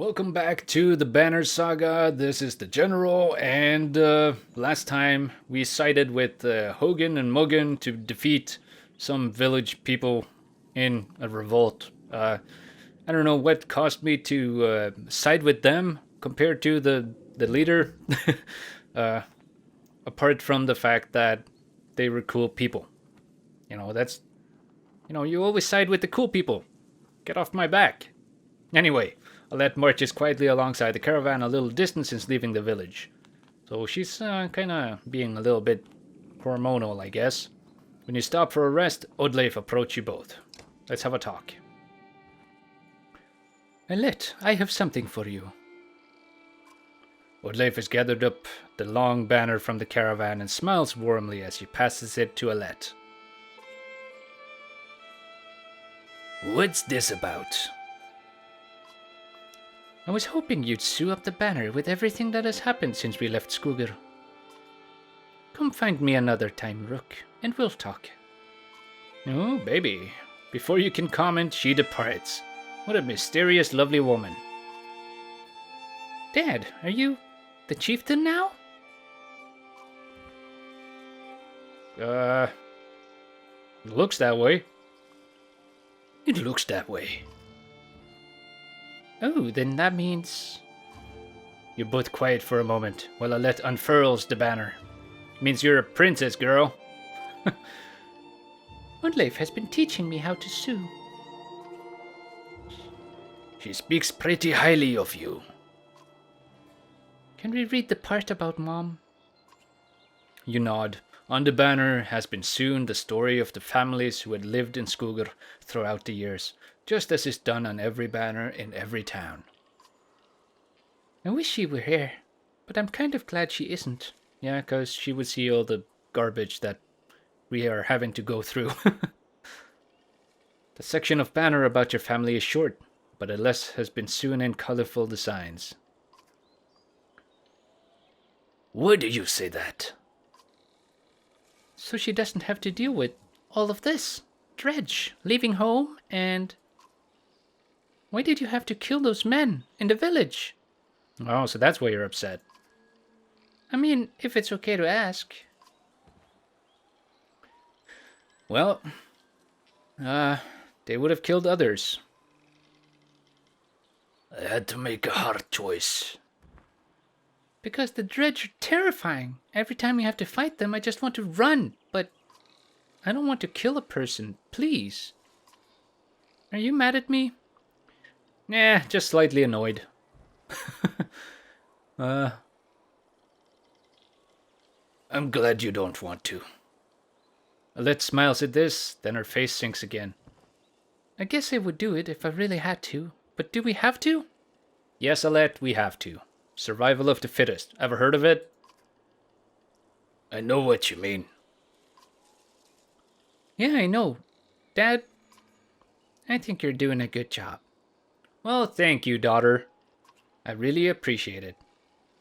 Welcome back to the Banner Saga. This is the General, and last time we sided with Hogan and Mugan to defeat some village people in a revolt. I don't know what caused me to side with them compared to the leader, apart from the fact that they were cool people. You always side with the cool people. Get off my back. Anyway, Alette marches quietly alongside the caravan a little distance since leaving the village. So she's kind of being a little bit hormonal, I guess. When you stop for a rest, Oddleif approach you both. Let's have a talk. Alette, I have something for you. Oddleif has gathered up the long banner from the caravan and smiles warmly as she passes it to Alette. What's this about? I was hoping you'd sew up the banner with everything that has happened since we left Skugr. Come find me another time, Rook, and we'll talk. Oh, baby. Before you can comment, she departs. What a mysterious, lovely woman. Dad, are you the chieftain now? It looks that way. It looks that way. Oh, then that means... You're both quiet for a moment while Alette unfurls the banner. It means you're a princess, girl. Oddleif has been teaching me how to sew. She speaks pretty highly of you. Can we read the part about Mom? You nod. On the banner has been sewn the story of the families who had lived in Skugr throughout the years, just as is done on every banner in every town. I wish she were here, but I'm kind of glad she isn't. Yeah, because she would see all the garbage that we are having to go through. The section of banner about your family is short, but the rest has been sewn in colorful designs. Why do you say that? So she doesn't have to deal with all of this. Dredge, leaving home, and... Why did you have to kill those men in the village? Oh, so that's why you're upset. I mean, if it's okay to ask. Well, they would have killed others. I had to make a hard choice. Because the Dredge are terrifying. Every time we have to fight them, I just want to run, but I don't want to kill a person, please. Are you mad at me? Nah, just slightly annoyed. I'm glad you don't want to. Alette smiles at this, then her face sinks again. I guess I would do it if I really had to, but do we have to? Yes, Alette, we have to. Survival of the fittest. Ever heard of it? I know what you mean. Yeah, I know. Dad, I think you're doing a good job. Well, thank you, daughter. I really appreciate it.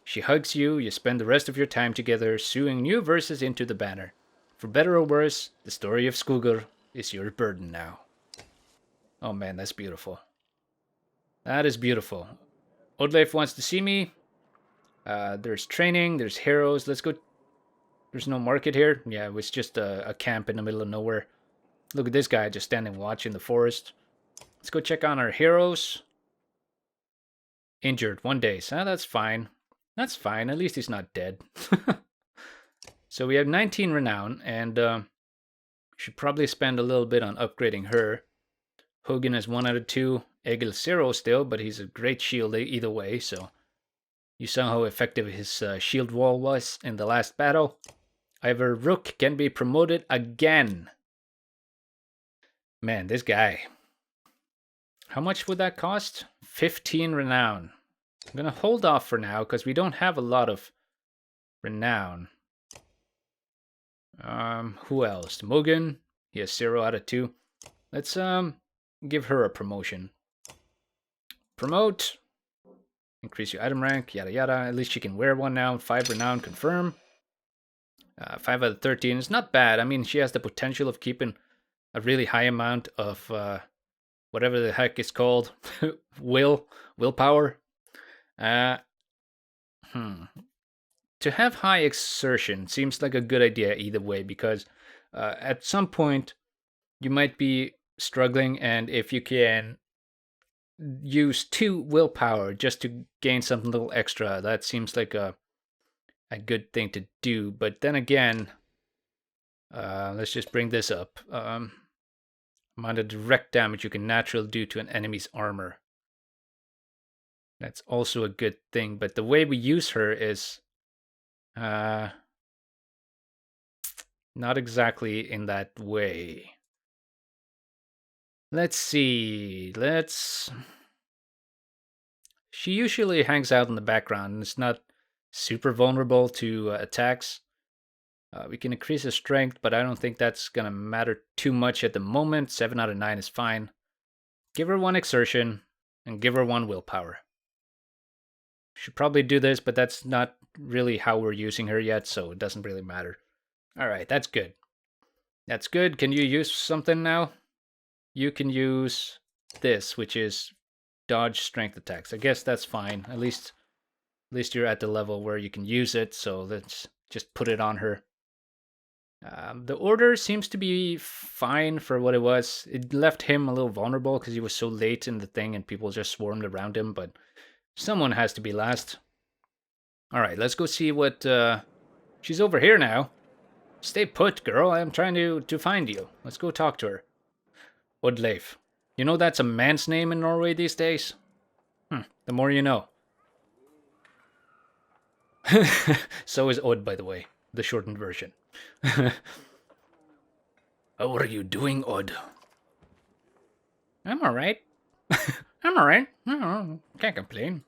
She hugs you, you spend the rest of your time together sewing new verses into the banner. For better or worse, the story of Skugr is your burden now. Oh man, that's beautiful. That is beautiful. Oddleif wants to see me. There's training, there's heroes. Let's go. There's no market here. Yeah, it was just a camp in the middle of nowhere. Look at this guy just standing watch in the forest. Let's go check on our heroes. Injured, 1 day. So that's fine. That's fine. At least he's not dead. So we have 19 renown, and should probably spend a little bit on upgrading her. Hogan is 1 out of 2. Egil 0 still, but he's a great shield either way, so... You saw how effective his shield wall was in the last battle. However, Rook can be promoted again. Man, this guy. How much would that cost? 15 renown. I'm going to hold off for now because we don't have a lot of renown. Who else? Mugen. He has 0 out of 2. Let's give her a promotion. Promote. Increase your item rank, yada yada. At least she can wear one now. 5 renown, confirm. 5 out of 13 is not bad. I mean, she has the potential of keeping a really high amount of whatever the heck it's called. Willpower. Uh, hmm. To have high exertion seems like a good idea either way because at some point you might be struggling, and if you can use 2 willpower just to gain something a little extra, that seems like a good thing to do. But then again, let's just bring this up. Amount of direct damage you can naturally do to an enemy's armor. That's also a good thing, but the way we use her is not exactly in that way. Let's see. She usually hangs out in the background and is not super vulnerable to attacks. We can increase her strength, but I don't think that's going to matter too much at the moment. 7 out of 9 is fine. Give her 1 exertion and give her 1 willpower. Should probably do this, but that's not really how we're using her yet, so it doesn't really matter. Alright, that's good. That's good. Can you use something now? You can use this, which is dodge strength attacks. I guess that's fine. At least you're at the level where you can use it, so let's just put it on her. The order seems to be fine for what it was. It left him a little vulnerable because he was so late in the thing and people just swarmed around him, but someone has to be last. Alright, let's go see what... she's over here now. Stay put, girl. I'm trying to find you. Let's go talk to her. Oddleif. You know that's a man's name in Norway these days? The more you know. So is Odd, by the way. The shortened version. How are you doing, Odd? I'm alright. I'm alright. Can't complain.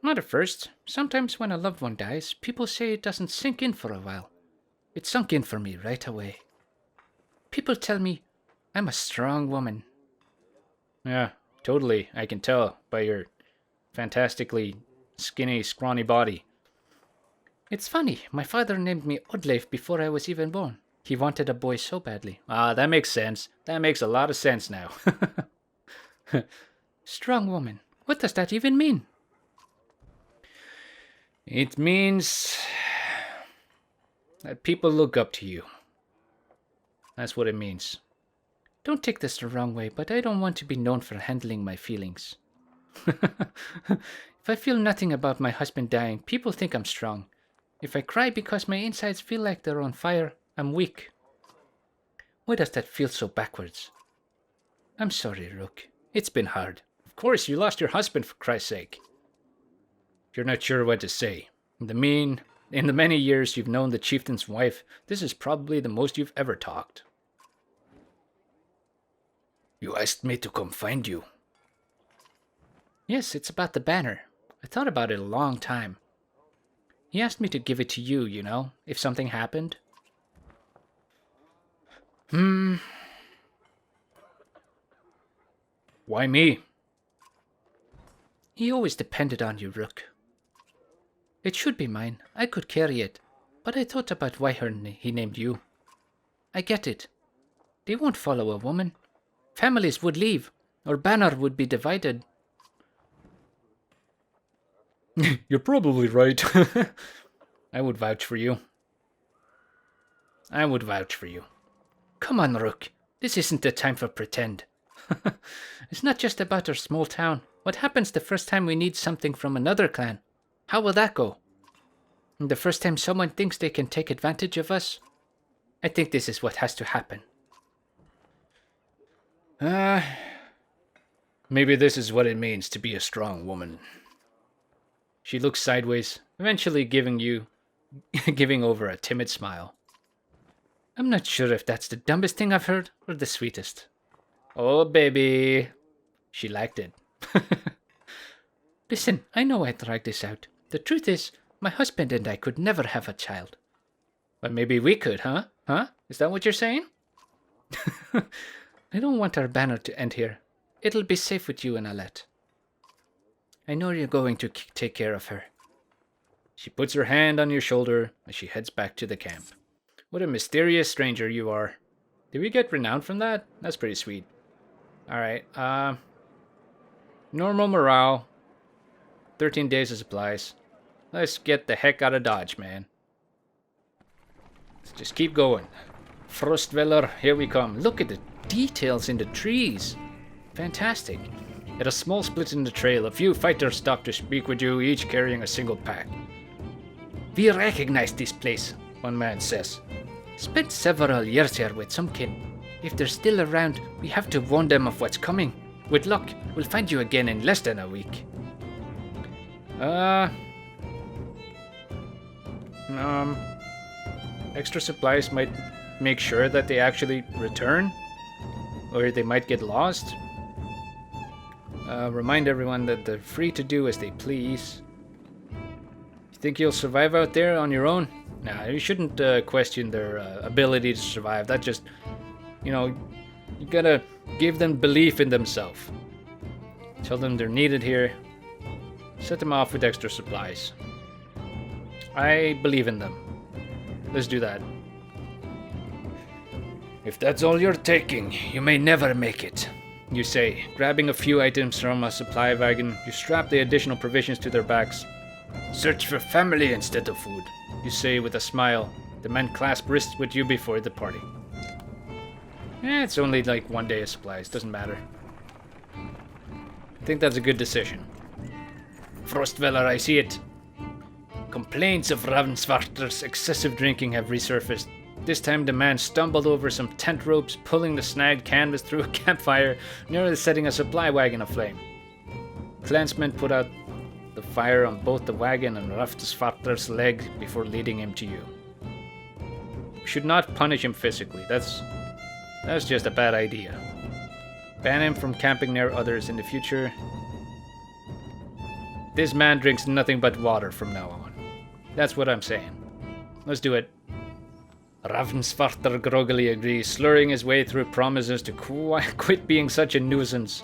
Not at first. Sometimes when a loved one dies, people say it doesn't sink in for a while. It sunk in for me right away. People tell me I'm a strong woman. Yeah, totally. I can tell by your fantastically skinny, scrawny body. It's funny. My father named me Oddleif before I was even born. He wanted a boy so badly. Ah, that makes sense. That makes a lot of sense now. Strong woman. What does that even mean? It means that people look up to you. That's what it means. Don't take this the wrong way, but I don't want to be known for handling my feelings. If I feel nothing about my husband dying, people think I'm strong. If I cry because my insides feel like they're on fire, I'm weak. Why does that feel so backwards? I'm sorry, Rook. It's been hard. Of course, you lost your husband, for Christ's sake. You're not sure what to say. In the many years you've known the chieftain's wife, this is probably the most you've ever talked. You asked me to come find you. Yes, it's about the banner. I thought about it a long time. He asked me to give it to you, you know, if something happened. Why me? He always depended on you, Rook. It should be mine. I could carry it. But I thought about why he named you. I get it. They won't follow a woman. Families would leave, or Banner would be divided. You're probably right. I would vouch for you. I would vouch for you. Come on, Rook. This isn't the time for pretend. It's not just about our small town. What happens the first time we need something from another clan? How will that go? And the first time someone thinks they can take advantage of us? I think this is what has to happen. Maybe this is what it means to be a strong woman. She looks sideways, eventually giving over a timid smile. I'm not sure if that's the dumbest thing I've heard or the sweetest. Oh, baby. She liked it. Listen, I know I dragged this out. The truth is, my husband and I could never have a child. But maybe we could, huh? Huh? Is that what you're saying? I don't want our banner to end here. It'll be safe with you and Alette. I know you're going to take care of her. She puts her hand on your shoulder as she heads back to the camp. What a mysterious stranger you are. Did we get renowned from that? That's pretty sweet. Alright, normal morale. 13 days of supplies. Let's get the heck out of Dodge, man. Let's just keep going. Frostvellr, here we come. Look at the details in the trees. Fantastic. At a small split in the trail, a few fighters stop to speak with you, each carrying a single pack. We recognize this place, one man says. Spent several years here with some kin. If they're still around, we have to warn them of what's coming. With luck, we'll find you again in less than a week. Extra supplies might make sure that they actually return, or they might get lost. Remind everyone that they're free to do as they please. You think you'll survive out there on your own? Nah, you shouldn't question their ability to survive. That just, you gotta give them belief in themselves. Tell them they're needed here. Set them off with extra supplies. I believe in them. Let's do that. If that's all you're taking, you may never make it, you say. Grabbing a few items from a supply wagon, you strap the additional provisions to their backs. Search for family instead of food, you say with a smile. The men clasp wrists with you before departing. It's only like 1 day of supplies, doesn't matter. I think that's a good decision. Frostvellr, I see it. Complaints of Ravnsvartr's excessive drinking have resurfaced. This time the man stumbled over some tent ropes, pulling the snagged canvas through a campfire, nearly setting a supply wagon aflame. Clansmen put out the fire on both the wagon and Ravnsvartr's leg before leading him to you. We should not punish him physically. That's just a bad idea. Ban him from camping near others in the future. This man drinks nothing but water from now on. That's what I'm saying. Let's do it. Ravnsvartr groggily agrees, slurring his way through promises to quit being such a nuisance.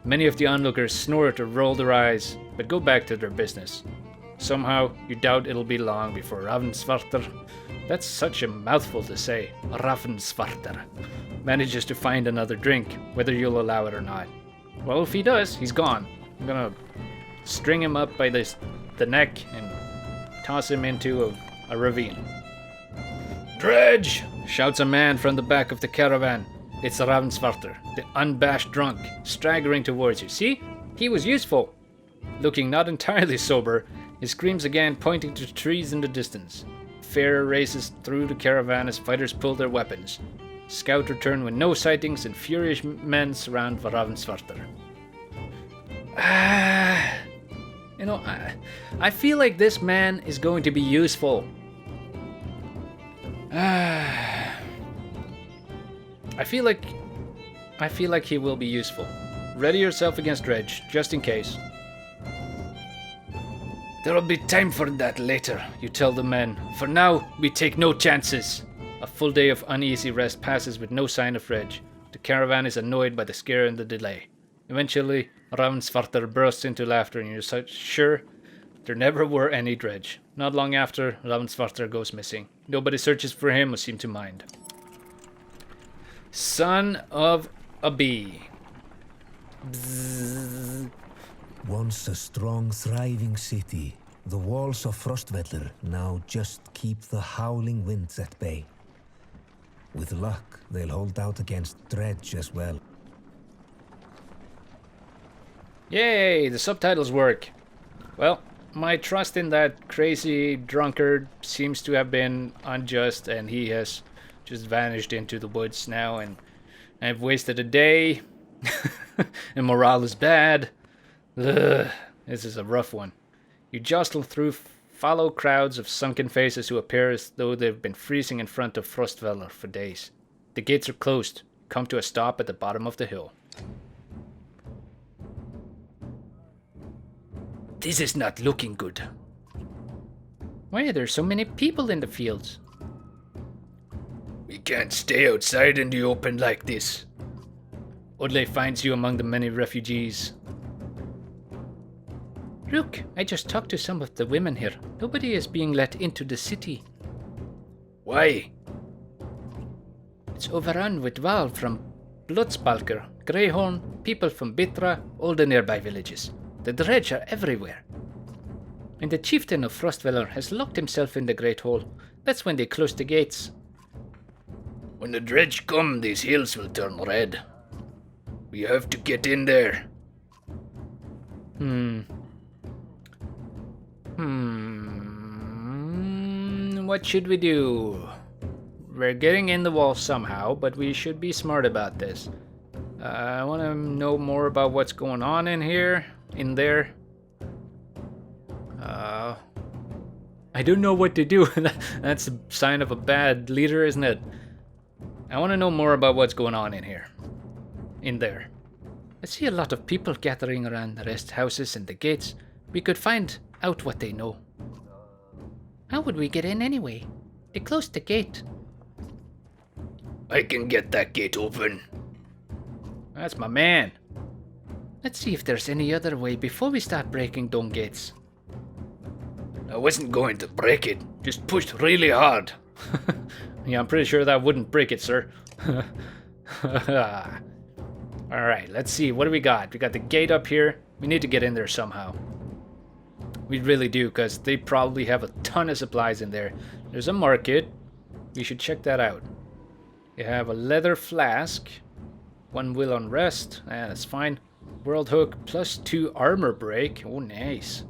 Many of the onlookers snort or roll their eyes, but go back to their business. Somehow, you doubt it'll be long before Ravnsvartr, that's such a mouthful to say, Ravnsvartr, manages to find another drink, whether you'll allow it or not. Well, if he does, he's gone. I'm gonna string him up by the neck and toss him into a ravine. Dredge! Shouts a man from the back of the caravan. It's Ravnsvartr, the unabashed drunk, staggering towards you. See? He was useful. Looking not entirely sober, he screams again, pointing to trees in the distance. Fear races through the caravan as fighters pull their weapons. Scout return with no sightings and furious men surround Ravnsvartr. I feel like this man is going to be useful. I feel like he will be useful. Ready yourself against Dredge, just in case. There'll be time for that later, you tell the men. For now, we take no chances. A full day of uneasy rest passes with no sign of Dredge. The caravan is annoyed by the scare and the delay. Eventually, Ravnsvartr bursts into laughter and you're sure there never were any Dredge. Not long after, Ravnsvartr goes missing. Nobody searches for him or seems to mind. Son of a bee. Bzzz. Once a strong, thriving city, the walls of Frostvellr now just keep the howling winds at bay. With luck, they'll hold out against Dredge as well. Yay, the subtitles work. Well, my trust in that crazy drunkard seems to have been unjust, and he has just vanished into the woods now, and I've wasted a day, and morale is bad. Ugh, this is a rough one. You jostle through follow crowds of sunken faces who appear as though they've been freezing in front of Frostvellr for days. The gates are closed. Come to a stop at the bottom of the hill. This is not looking good. Why are there so many people in the fields? We can't stay outside in the open like this. Odle finds you among the many refugees. Rook, I just talked to some of the women here. Nobody is being let into the city. Why? It's overrun with Val from Bloodspalker, Greyhorn, people from Bitra, all the nearby villages. The Dredge are everywhere. And the chieftain of Frostvellr has locked himself in the Great Hall. That's when they close the gates. When the dredge come, these hills will turn red. We have to get in there. What should we do? We're getting in the wall somehow, but we should be smart about this. I want to know more about what's going on in here, in there. I don't know what to do. That's a sign of a bad leader, isn't it? I want to know more about what's going on in here. In there. I see a lot of people gathering around the rest houses and the gates. We could find out what they know. How would we get in anyway? They closed the gate. I can get that gate open. That's my man. Let's see if there's any other way before we start breaking dome gates. I wasn't going to break it, just pushed really hard. Yeah, I'm pretty sure that wouldn't break it, sir. Alright, let's see. What do we got? We got the gate up here. We need to get in there somehow. We really do, because they probably have a ton of supplies in there. There's a market. We should check that out. You have a leather flask. 1 will on rest. That's fine. World hook +2 armor break. Oh, nice.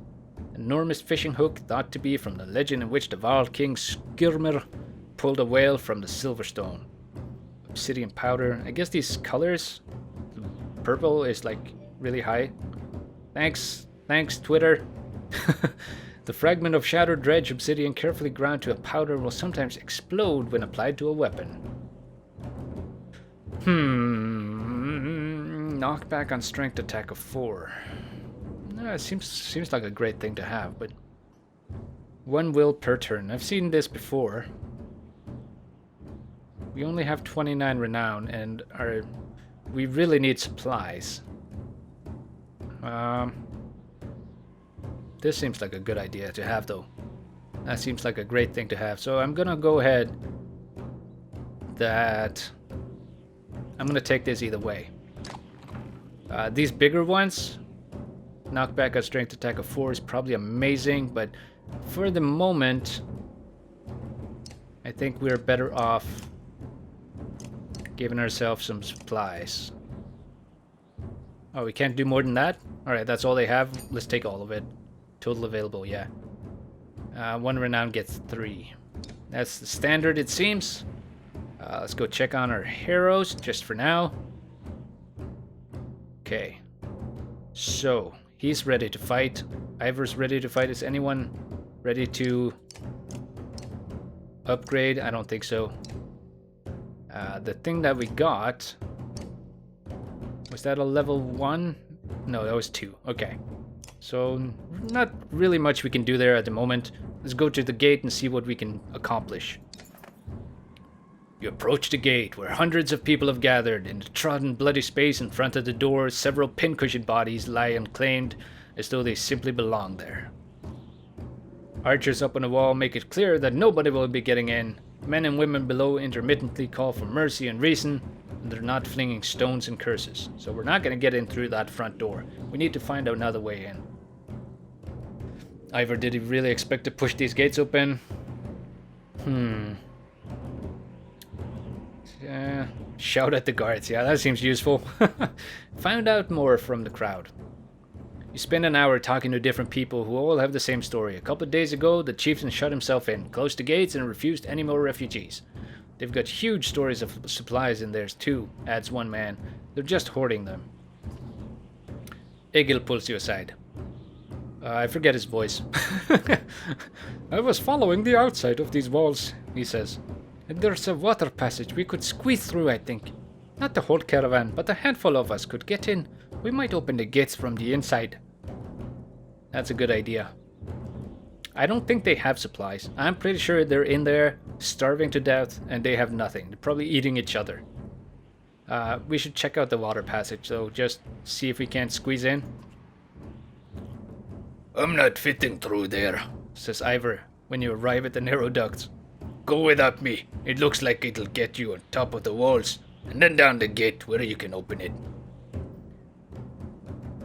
Enormous fishing hook thought to be from the legend in which the Varl King Skirmir pulled a whale from the Silverstone. Obsidian powder. I guess these colors. Purple is like really high. Thanks, Twitter. The fragment of shattered dredge obsidian carefully ground to a powder will sometimes explode when applied to a weapon. Knockback on strength attack of 4. It seems like a great thing to have, but 1 will per turn. I've seen this before. We only have 29 renown, and we really need supplies. This seems like a good idea to have, though. That seems like a great thing to have. So I'm gonna go ahead. I'm gonna take this either way. These bigger ones, knockback on strength attack of 4 is probably amazing, but for the moment, I think we're better off giving ourselves some supplies. Oh, we can't do more than that? Alright, that's all they have. Let's take all of it. Total available, yeah. 1 renown gets 3. That's the standard, it seems. Let's go check on our heroes, just for now. Okay. So, he's ready to fight. Ivor's ready to fight. Is anyone ready to upgrade? I don't think so. The thing that we got... Was that a level 1? No, that was 2. Okay. So, not really much we can do there at the moment. Let's go to the gate and see what we can accomplish. You approach the gate, where hundreds of people have gathered. In the trodden, bloody space in front of the door, several pincushion bodies lie unclaimed, as though they simply belong there. Archers up on the wall make it clear that nobody will be getting in. Men and women below intermittently call for mercy and reason, and they're not flinging stones and curses. So we're not going to get in through that front door. We need to find another way in. Ivor, did he really expect to push these gates open? Shout at the guards. Yeah, that seems useful. Find out more from the crowd. You spend an hour talking to different people who all have the same story. A couple of days ago, the chieftain shut himself in, closed the gates, and refused any more refugees. They've got huge stores of supplies in theirs too, adds one man. They're just hoarding them. Egil pulls you aside. I forget his voice. I was following the outside of these walls, he says. And there's a water passage we could squeeze through, I think. Not the whole caravan, but a handful of us could get in. We might open the gates from the inside. That's a good idea. I don't think they have supplies. I'm pretty sure they're in there, starving to death, and they have nothing. They're probably eating each other. We should check out the water passage, though, just see if we can't squeeze in. I'm not fitting through there, says Ivor when you arrive at the narrow ducts. Go without me. It looks like it'll get you on top of the walls, and then down the gate where you can open it.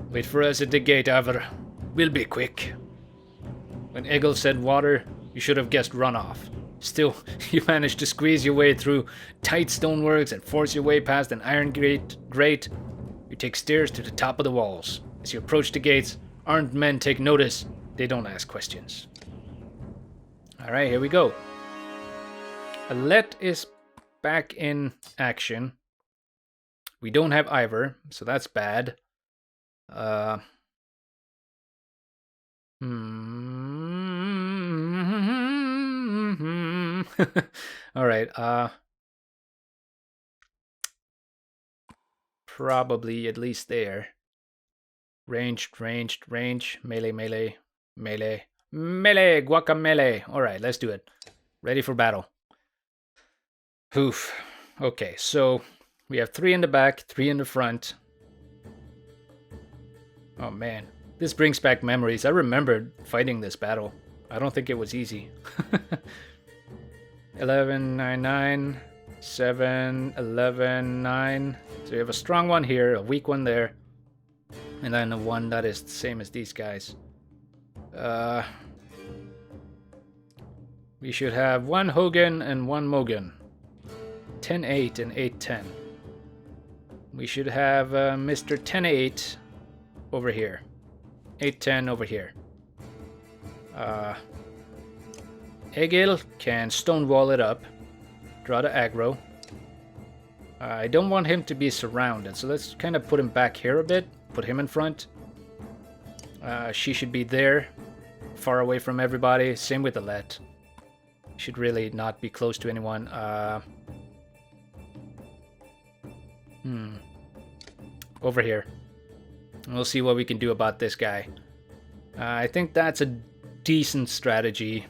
Wait for us at the gate, Ivor. We'll be quick. When Egil said water, you should have guessed runoff. Still, you managed to squeeze your way through tight stoneworks and force your way past an iron grate. You take stairs to the top of the walls. As you approach the gates, armed men take notice. They don't ask questions. Alright, here we go. Alette is back in action. We don't have Ivor, so that's bad. Alright, probably at least there. Ranged, melee, guacamele. Alright, let's do it. Ready for battle. Oof. Okay, so we have 3 in the back, 3 in the front. Oh man, this brings back memories. I remembered fighting this battle. I don't think it was easy. 11, 9, 9, 7, 11, 9. So you have a strong one here, a weak one there. And then the one that is the same as these guys. We should have 1 Hogan and 1 Mogan. 10-8 and 8-10. We should have Mr. 10-8 over here. 8-10 over here. Egil can stonewall it up. Draw the aggro. I don't want him to be surrounded, so let's kind of put him back here a bit. Put him in front. She should be there, far away from everybody. Same with Alette. Should really not be close to anyone. Over here. We'll see what we can do about this guy. I think that's a decent strategy.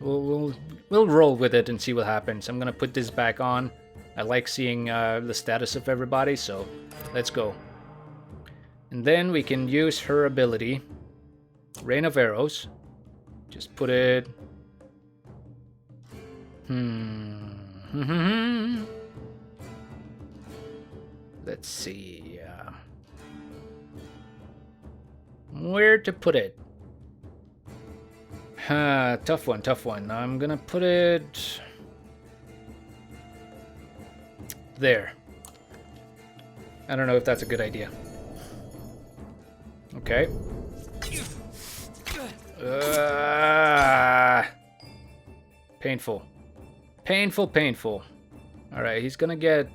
We'll roll with it and see what happens. I'm gonna put this back on. I like seeing the status of everybody, so let's go. And then we can use her ability, Rain of Arrows. Just put it... Let's see... where to put it? Tough one. I'm gonna put it... there. I don't know if that's a good idea. Okay. Painful. Painful. Alright, he's gonna get...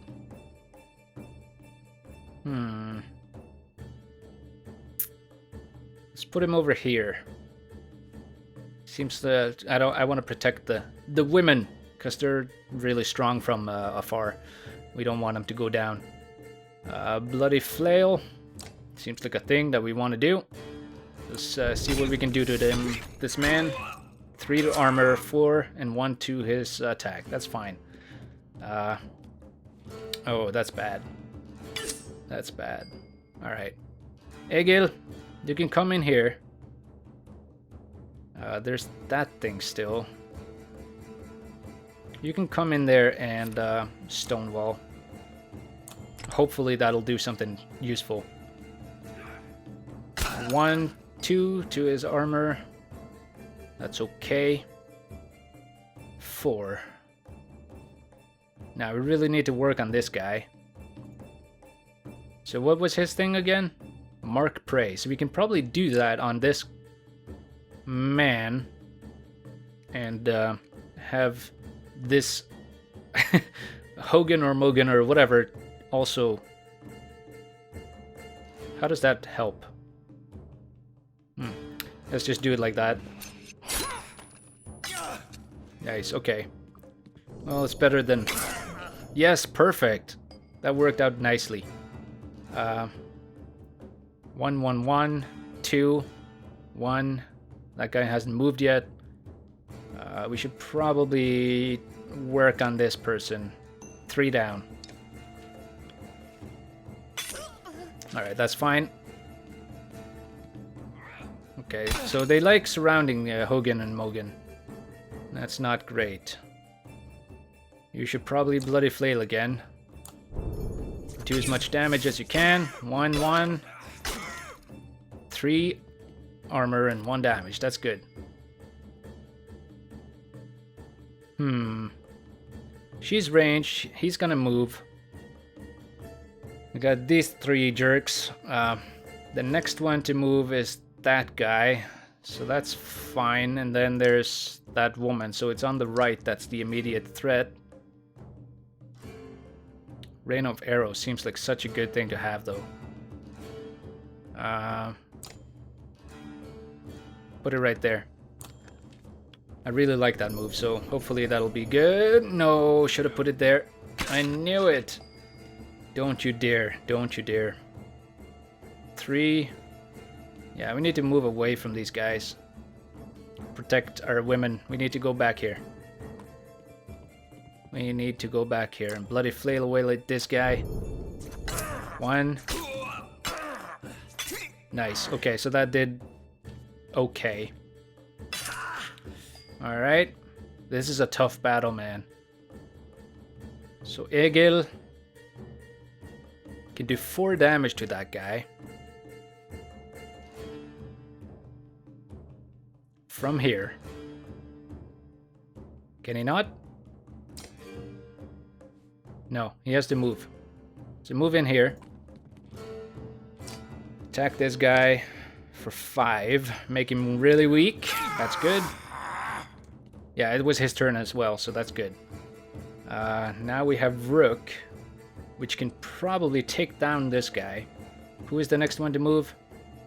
Let's put him over here. Seems that I want to protect the women, because they're really strong from afar. We don't want them to go down. Bloody flail. Seems like a thing that we want to do. Let's see what we can do to this man. 3 to armor, 4 and 1 to his attack. That's fine. Oh, that's bad. That's bad. Alright. Egil, you can come in here. There's that thing still. You can come in there and stonewall. Hopefully that'll do something useful. 1, 2 to his armor. That's okay. 4. Now we really need to work on this guy. So what was his thing again? Mark prey. So we can probably do that on this man. And have this Hogan or Mogan or whatever also... How does that help? Let's just do it like that. Nice, okay. Well, it's better than... Yes, perfect. That worked out nicely. 1, 1, 1, 2, 1. That guy hasn't moved yet. We should probably work on this person. 3 down. Alright, that's fine. Okay, so they like surrounding Hogan and Mogan. That's not great. You should probably bloody flail again. Do as much damage as you can. 1, 1. 3. armor and 1 damage. That's good. She's ranged. He's gonna move. We got these 3 jerks. The next one to move is that guy. So that's fine. And then there's that woman. So it's on the right. That's the immediate threat. Rain of arrows seems like such a good thing to have, though. Put it right there. I really like that move, so hopefully that'll be good. No, should have put it there. I knew it. Don't you dare. Don't you dare. 3. Yeah, we need to move away from these guys. Protect our women. We need to go back here. We need to go back here and bloody flail away like this guy. 1. Nice. Okay, so that did okay. Alright. This is a tough battle, man. So Egil can do 4 damage to that guy. From here. Can he not? No, he has to move. So move in here. Attack this guy for 5. Make him really weak. That's good. Yeah, it was his turn as well, so that's good. Now we have Rook, which can probably take down this guy. Who is the next one to move?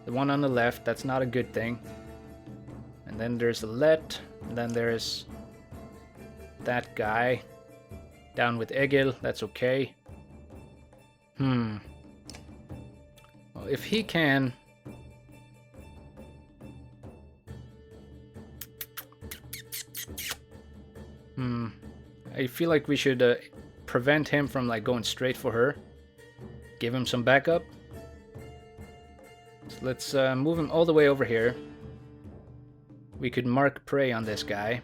The one on the left. That's not a good thing. And then there's Alette. And then there's that guy. Down with Egil. That's okay. Well, if he can... I feel like we should prevent him from like going straight for her. Give him some backup. So let's move him all the way over here. We could mark prey on this guy,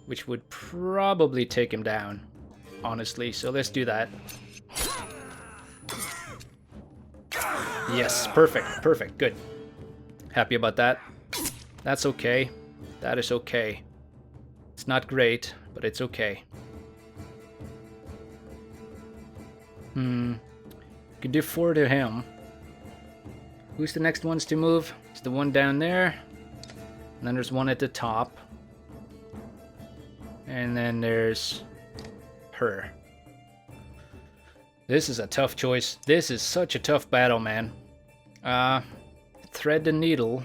which would probably take him down, honestly. So let's do that. Yes, perfect, perfect, good. Happy about that. That's okay. That is okay. It's not great, but it's okay. Can do 4 to him. Who's the next ones to move? It's the one down there. And then there's one at the top. And then there's her. This is a tough choice. This is such a tough battle, man. Thread the needle.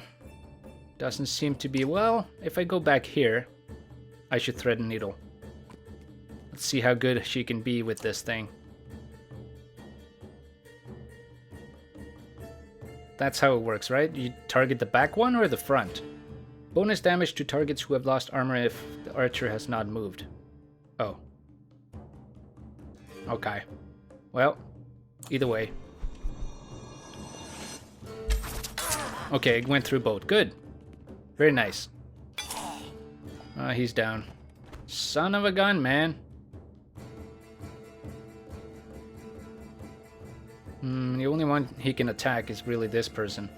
Doesn't seem to be... Well, if I go back here, I should thread the needle. Let's see how good she can be with this thing. That's how it works, right? You target the back one or the front? Bonus damage to targets who have lost armor if the archer has not moved. Oh. Okay. Well, either way. Okay, it went through both. Good. Very nice. He's down. Son of a gun, man. The only one he can attack is really this person.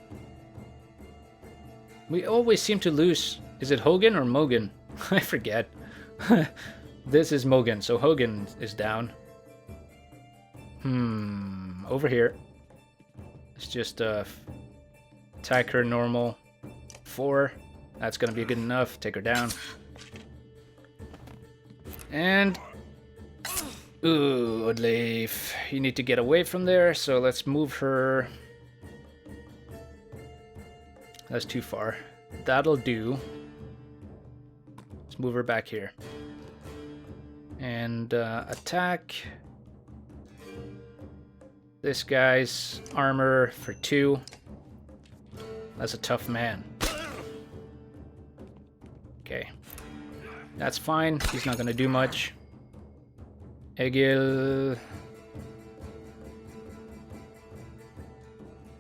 We always seem to lose. Is it Hogan or Mogan? I forget. This is Mogan, so Hogan is down. Over here. Let's just attack her normal. 4. That's gonna be good enough. Take her down. And... Ooh, Oddleif. You need to get away from there, so let's move her... That's too far. That'll do. Let's move her back here. And attack this guy's armor for 2. That's a tough man. Okay. That's fine. He's not gonna do much. Egil.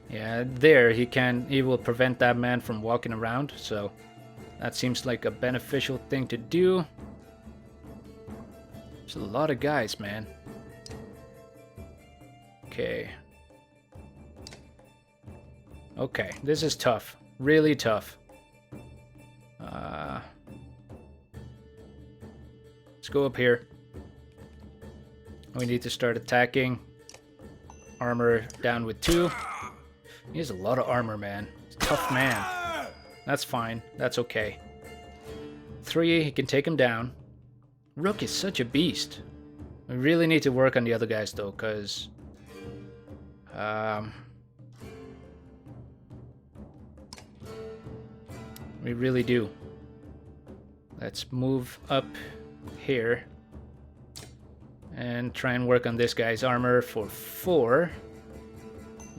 Yeah, there he will prevent that man from walking around, so that seems like a beneficial thing to do. There's a lot of guys, man. Okay. Okay, this is tough. Really tough. Let's go up here. We need to start attacking. Armor down with 2. He has a lot of armor, man. He's a tough man. That's fine. That's okay. 3, he can take him down. Rook is such a beast. We really need to work on the other guys, though, because... we really do. Let's move up here. And try and work on this guy's armor for 4.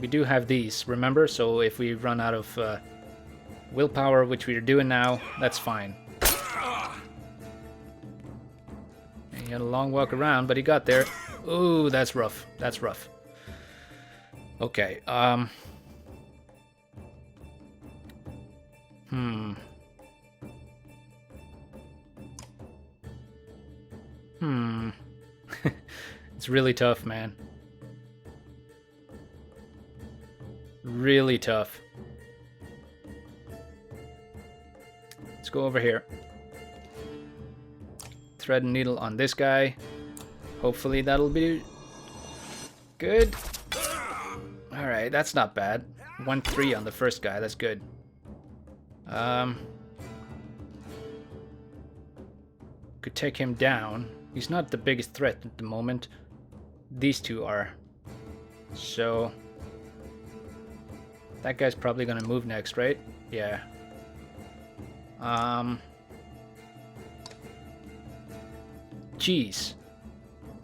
We do have these, remember? So if we run out of willpower, which we are doing now, that's fine. And he had a long walk around, but he got there. Ooh, that's rough. That's rough. Okay, It's really tough, man. Really tough. Let's go over here. Thread and needle on this guy. Hopefully that'll be good. Alright, that's not bad. 1-3 on the first guy, that's good. Could take him down. He's not the biggest threat at the moment. These 2 are. So... that guy's probably gonna move next, right? Yeah. Jeez.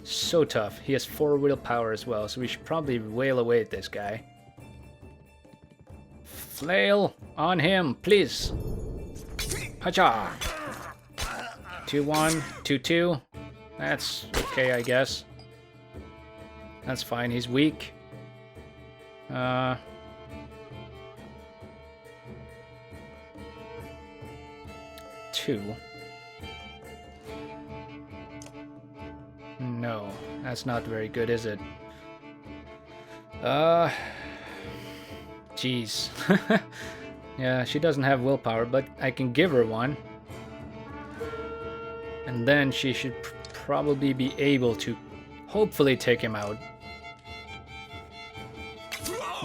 So tough. He has 4 willpower as well, so we should probably wail away at this guy. Flail on him, please. Hacha! 2-1, 2-2. That's okay, I guess. That's fine, he's weak. 2. No, that's not very good, is it? Jeez. Yeah, she doesn't have willpower, but I can give her one. And then she should probably be able to hopefully take him out.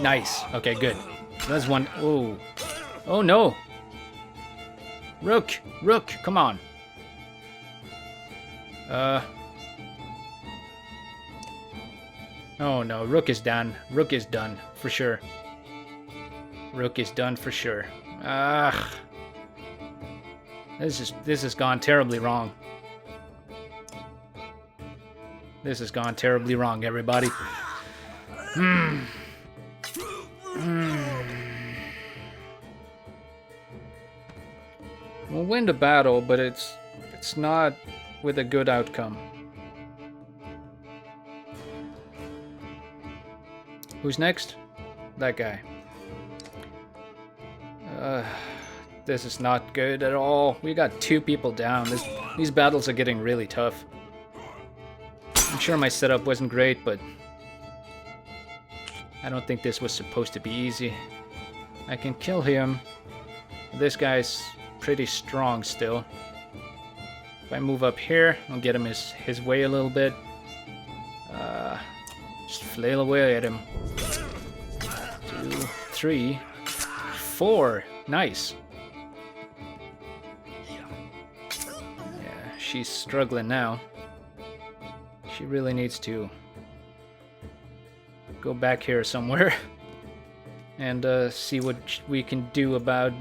Nice. Okay, good. That's one. Oh. Oh no. Rook. Rook, come on. Oh no, Rook is done. Rook is done for sure. Rook is done for sure. Ugh. This has gone terribly wrong. This has gone terribly wrong, everybody. We'll win the battle, but it's not with a good outcome. Who's next? That guy. This is not good at all. We got 2 people down. These battles are getting really tough. I'm sure my setup wasn't great, but I don't think this was supposed to be easy. I can kill him. This guy's pretty strong still. If I move up here, I'll get him his way a little bit. Just flail away at him. 2, 3, 4. Nice. Yeah, she's struggling now. She really needs to go back here somewhere and see what we can do about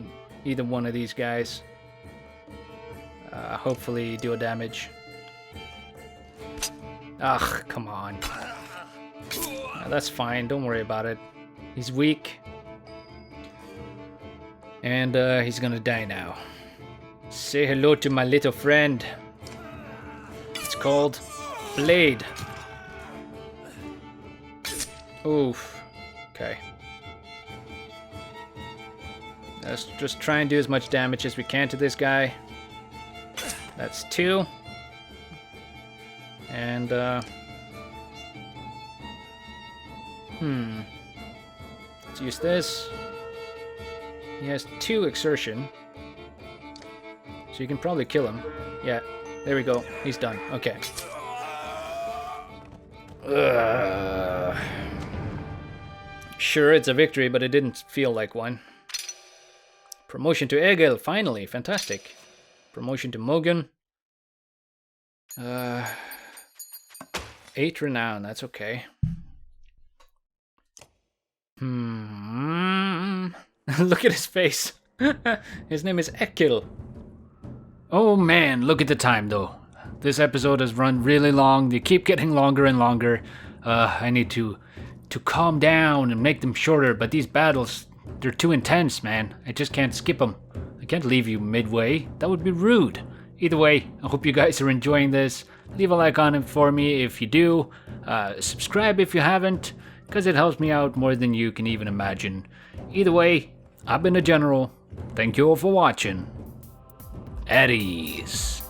either one of these guys. Hopefully deal damage. Ugh, come on. That's fine, don't worry about it. He's weak. And he's gonna die now. Say hello to my little friend. It's called Blade. Oof. Okay. Let's just try and do as much damage as we can to this guy. That's 2. And, let's use this. He has 2 exertion. So you can probably kill him. Yeah, there we go. He's done. Okay. Sure, it's a victory, but it didn't feel like one. Promotion to Egil, finally. Fantastic. Promotion to Mogun. 8 renown, that's okay. Look at his face. His name is Ekil. Oh man, look at the time though. This episode has run really long. They keep getting longer and longer. I need to calm down and make them shorter, but these battles, they're too intense, man. I just can't skip them. I can't leave you midway. That would be rude. Either way, I hope you guys are enjoying this. Leave a like on it for me if you do. Subscribe if you haven't, because it helps me out more than you can even imagine. Either way, I've been a General. Thank you all for watching. At ease.